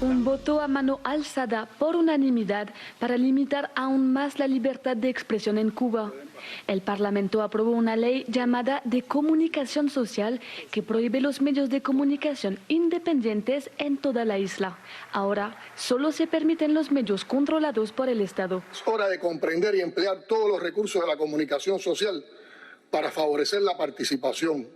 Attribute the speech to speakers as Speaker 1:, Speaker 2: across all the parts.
Speaker 1: Un voto a mano alzada por unanimidad para limitar aún más la libertad de expresión en Cuba. El Parlamento aprobó una ley llamada de comunicación social que prohíbe los medios de comunicación independientes en toda la isla. Ahora solo se permiten los medios controlados por el Estado.
Speaker 2: Es hora de comprender y emplear todos los recursos de la comunicación social para favorecer la participación,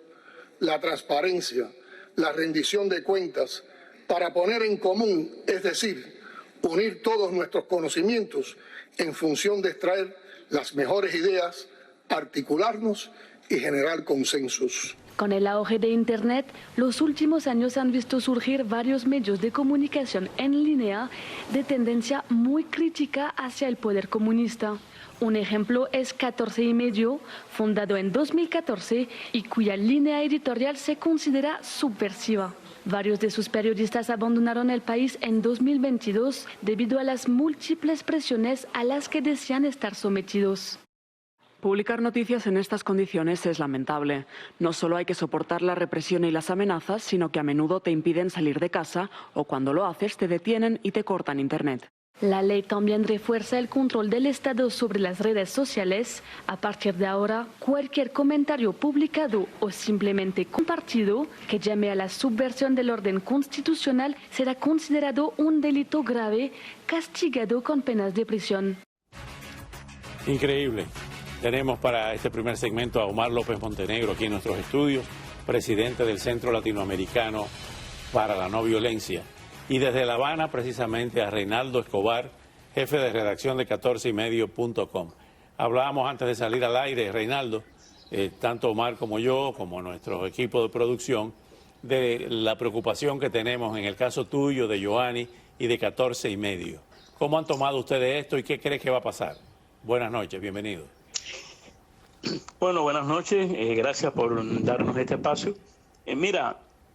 Speaker 2: la transparencia, la rendición de cuentas, para poner en común, es decir, unir todos nuestros conocimientos en función de extraer las mejores ideas, articularnos y generar consensos.
Speaker 1: Con el auge de Internet, los últimos años han visto surgir varios medios de comunicación en línea de tendencia muy crítica hacia el poder comunista. Un ejemplo es 14 y medio, fundado en 2014 y cuya línea editorial se considera subversiva. Varios de sus periodistas abandonaron el país en 2022 debido a las múltiples presiones a las que decían estar sometidos.
Speaker 3: Publicar noticias en estas condiciones es lamentable. No solo hay que soportar la represión y las amenazas, sino que a menudo te impiden salir de casa o cuando lo haces te detienen y te cortan Internet.
Speaker 1: La ley también refuerza el control del Estado sobre las redes sociales. A partir de ahora, cualquier comentario publicado o simplemente compartido que llame a la subversión del orden constitucional será considerado un delito grave, castigado con penas de prisión.
Speaker 4: Increíble. Tenemos para este primer segmento a Omar López Montenegro aquí en nuestros estudios, presidente del Centro Latinoamericano para la No Violencia. Y desde La Habana, precisamente, a Reinaldo Escobar, jefe de redacción de 14ymedio.com. Hablábamos antes de salir al aire, Reinaldo, tanto Omar como yo, como nuestro equipo de producción, de la preocupación que tenemos en el caso tuyo, de Yoani y de 14 y medio. ¿Cómo han tomado ustedes esto y qué crees que va a pasar? Buenas noches, bienvenido.
Speaker 5: Bueno, buenas noches, gracias por darnos este espacio.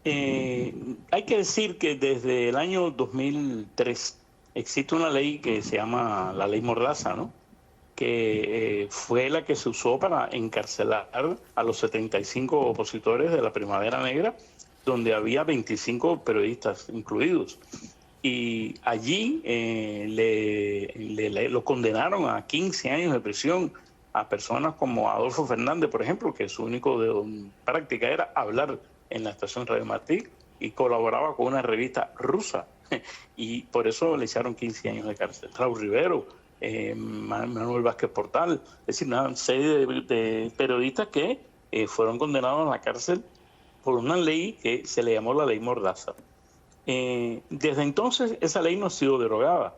Speaker 5: Hay que decir que desde el año 2003 existe una ley que se llama la Ley Mordaza, ¿no? Que fue la que se usó para encarcelar a los 75 opositores de la Primavera Negra, donde había 25 periodistas incluidos. Y allí lo condenaron a 15 años de prisión a personas como Adolfo Fernández, por ejemplo, que su único práctica era hablar en la estación Radio Martí y colaboraba con una revista rusa y por eso le echaron 15 años de cárcel. Raúl Rivero, Manuel Vázquez Portal, es decir, una serie de periodistas que fueron condenados a la cárcel por una ley que se le llamó la Ley Mordaza. Desde entonces esa ley no ha sido derogada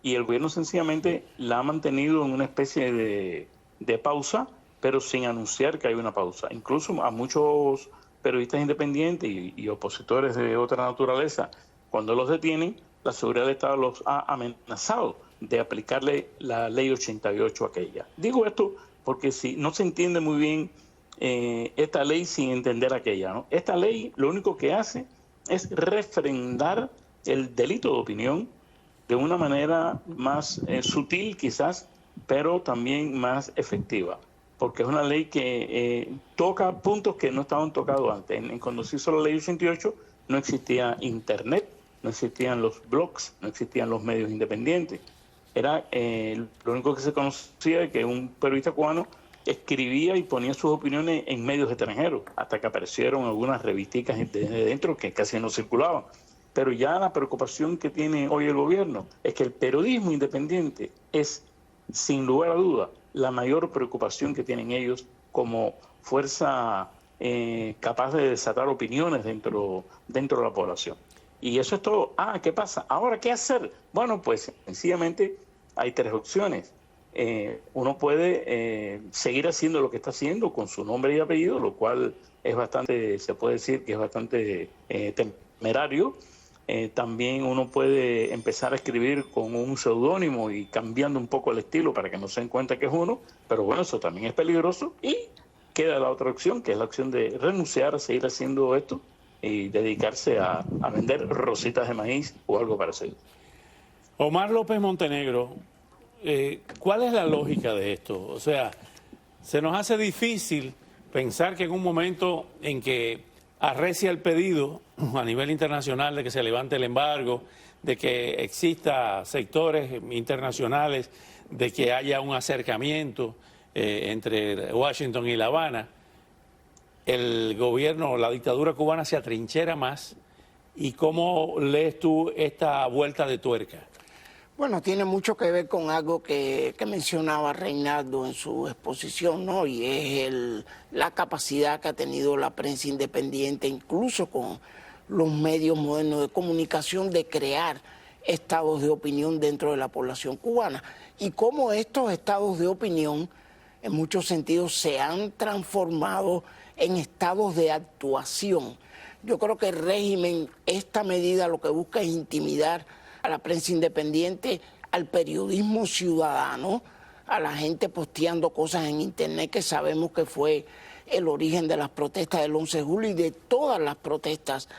Speaker 5: y el gobierno sencillamente la ha mantenido en una especie de pausa, pero sin anunciar que hay una pausa. Incluso a muchos periodistas independientes y opositores de otra naturaleza, cuando los detienen, la seguridad del Estado los ha amenazado de aplicarle la ley 88 aquella. Digo esto porque si no se entiende muy bien esta ley sin entender aquella, ¿no? Esta ley lo único que hace es refrendar el delito de opinión de una manera más sutil quizás, pero también más efectiva, porque es una ley que toca puntos que no estaban tocados antes. Cuando se hizo la ley 88 no existía Internet, no existían los blogs, no existían los medios independientes. Era lo único que se conocía de que un periodista cubano escribía y ponía sus opiniones en medios extranjeros, hasta que aparecieron algunas revisticas de dentro que casi no circulaban. Pero ya la preocupación que tiene hoy el gobierno es que el periodismo independiente es, sin lugar a duda, la mayor preocupación que tienen ellos como fuerza capaz de desatar opiniones dentro de la población. Y eso es todo. ¿Qué pasa? ¿Ahora qué hacer? Bueno, pues sencillamente hay tres opciones. Uno puede seguir haciendo lo que está haciendo con su nombre y apellido, lo cual es bastante, se puede decir que es bastante temerario. También uno puede empezar a escribir con un seudónimo y cambiando un poco el estilo para que no se den cuenta que es uno, pero bueno, eso también es peligroso. Y queda la otra opción, que es la opción de renunciar a seguir haciendo esto y dedicarse a vender rositas de maíz o algo parecido.
Speaker 4: Omar López Montenegro, ¿cuál es la lógica de esto? O sea, se nos hace difícil pensar que en un momento en que arrecia el pedido a nivel internacional de que se levante el embargo, de que exista sectores internacionales, de que haya un acercamiento entre Washington y La Habana, el gobierno, la dictadura cubana se atrinchera más. ¿Y cómo lees tú esta vuelta de tuerca?
Speaker 6: Bueno, tiene mucho que ver con algo que mencionaba Reinaldo en su exposición, ¿no? Y es la capacidad que ha tenido la prensa independiente, incluso con los medios modernos de comunicación, de crear estados de opinión dentro de la población cubana. Y cómo estos estados de opinión, en muchos sentidos, se han transformado en estados de actuación. Yo creo que el régimen, esta medida lo que busca es intimidar a la prensa independiente, al periodismo ciudadano, a la gente posteando cosas en internet, que sabemos que fue el origen de las protestas del 11 de julio y de todas las protestas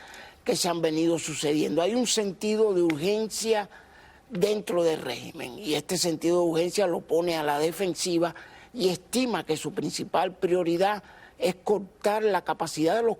Speaker 6: que se han venido sucediendo. Hay un sentido de urgencia dentro del régimen y este sentido de urgencia lo pone a la defensiva y estima que su principal prioridad es cortar la capacidad de los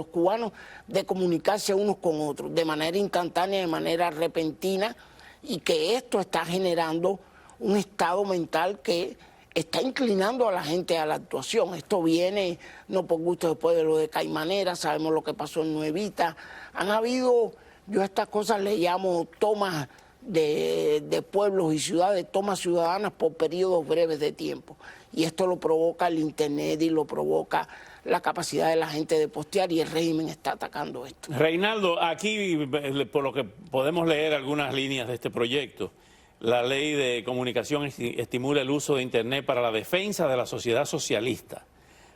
Speaker 6: cubanos de comunicarse unos con otros de manera instantánea, de manera repentina, y que esto está generando un estado mental que está inclinando a la gente a la actuación. Esto viene no por gusto después de lo de Caimanera, sabemos lo que pasó en Nuevita. Han habido, yo a estas cosas le llamo tomas de pueblos y ciudades, tomas ciudadanas por periodos breves de tiempo. Y esto lo provoca el internet y lo provoca la capacidad de la gente de postear, y el régimen está atacando esto.
Speaker 4: Reinaldo, aquí, por lo que podemos leer algunas líneas de este proyecto, la ley de comunicación estimula el uso de internet para la defensa de la sociedad socialista.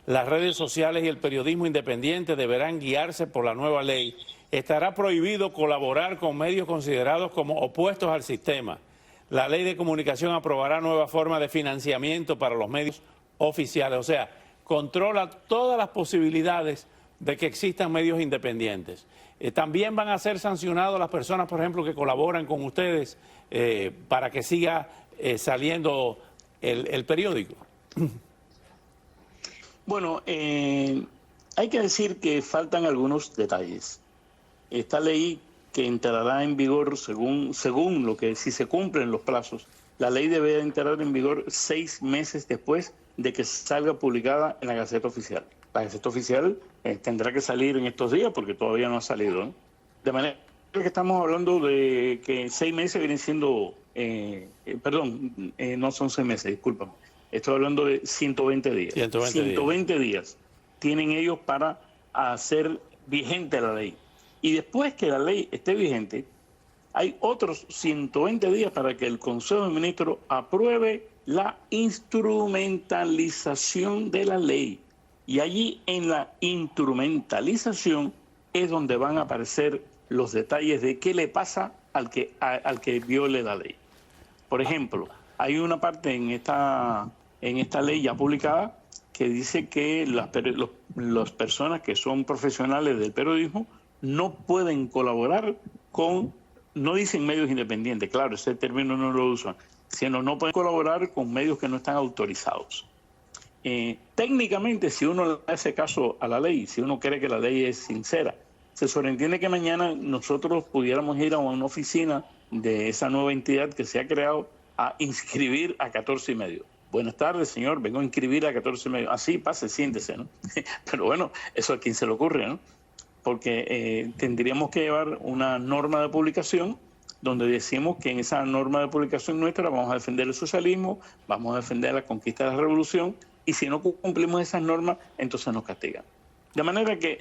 Speaker 4: Las redes sociales y el periodismo independiente deberán guiarse por la nueva ley. Estará prohibido colaborar con medios considerados como opuestos al sistema. La ley de comunicación aprobará nuevas formas de financiamiento para los medios oficiales. O sea, controla todas las posibilidades de que existan medios independientes. También van a ser sancionadas las personas, por ejemplo, que colaboran con ustedes para que siga saliendo el periódico.
Speaker 5: Bueno, hay que decir que faltan algunos detalles. Esta ley, que entrará en vigor según lo que, si se cumplen los plazos, la ley debe entrar en vigor 6 meses después de que salga publicada en la Gaceta Oficial. La Gaceta Oficial tendrá que salir en estos días porque todavía no ha salido, ¿no? De manera que estamos hablando de que 6 meses vienen siendo, no son 6 meses, discúlpame. Estoy hablando de 120 días. 120 días tienen ellos para hacer vigente la ley. Y después que la ley esté vigente, hay otros 120 días para que el Consejo de Ministros apruebe la instrumentalización de la ley. Y allí en la instrumentalización es donde van a aparecer los detalles de qué le pasa al que viole la ley. Por ejemplo, hay una parte en esta ley ya publicada que dice que las personas que son profesionales del periodismo no pueden colaborar con, no dicen medios independientes, claro, ese término no lo usan, sino no pueden colaborar con medios que no están autorizados. Técnicamente, si uno le hace caso a la ley, si uno cree que la ley es sincera, se sobreentiende que mañana nosotros pudiéramos ir a una oficina de esa nueva entidad que se ha creado a inscribir a 14 y medio. Buenas tardes, señor, vengo a inscribir a 14 y medio. Así, pase, siéntese, ¿no? Pero bueno, eso a quién se le ocurre, ¿no? Porque tendríamos que llevar una norma de publicación donde decimos que en esa norma de publicación nuestra vamos a defender el socialismo, vamos a defender la conquista de la revolución, y si no cumplimos esas normas, entonces nos castigan. De manera que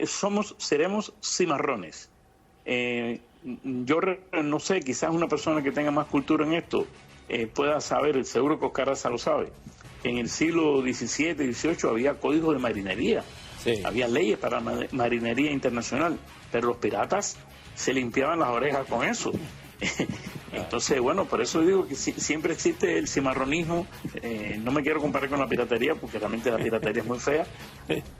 Speaker 5: seremos cimarrones. Yo no sé, quizás una persona que tenga más cultura en esto pueda saber, seguro que Oscar Aza lo sabe, que en el siglo XVII, XVIII había códigos de marinería. Sí. Había leyes para marinería internacional, pero los piratas se limpiaban las orejas con eso. Entonces, bueno, por eso digo que siempre existe el cimarronismo. No me quiero comparar con la piratería, porque realmente la piratería es muy fea,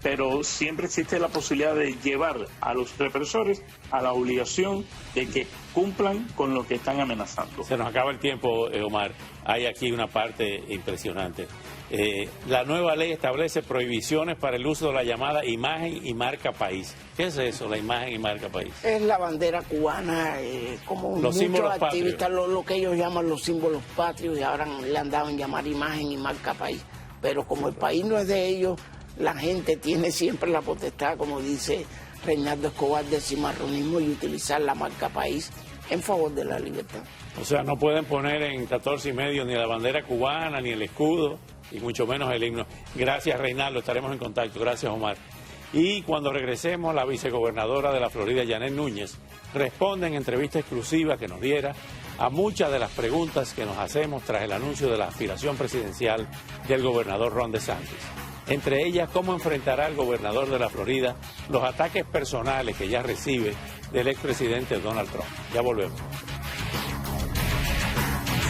Speaker 5: pero siempre existe la posibilidad de llevar a los represores a la obligación de que cumplan con lo que están amenazando.
Speaker 4: Se nos acaba el tiempo, Omar. Hay aquí una parte impresionante. La nueva ley establece prohibiciones para el uso de la llamada imagen y marca país. ¿Qué es eso, la imagen y marca país?
Speaker 6: Es la bandera cubana, como
Speaker 4: los
Speaker 6: muchos activistas, lo que ellos llaman los símbolos patrios, y ahora le han dado en llamar imagen y marca país. Pero como el país no es de ellos, la gente tiene siempre la potestad, como dice Reinaldo Escobar, del cimarronismo y utilizar la marca país en favor de la libertad.
Speaker 4: O sea, no pueden poner en 14 y medio ni la bandera cubana, ni el escudo, y mucho menos el himno. Gracias, Reinaldo, estaremos en contacto. Gracias, Omar. Y cuando regresemos, la vicegobernadora de la Florida, Yanet Núñez, responde en entrevista exclusiva que nos diera a muchas de las preguntas que nos hacemos tras el anuncio de la aspiración presidencial del gobernador Ron DeSantis. Entre ellas, cómo enfrentará el gobernador de la Florida los ataques personales que ya recibe del expresidente Donald Trump. Ya volvemos.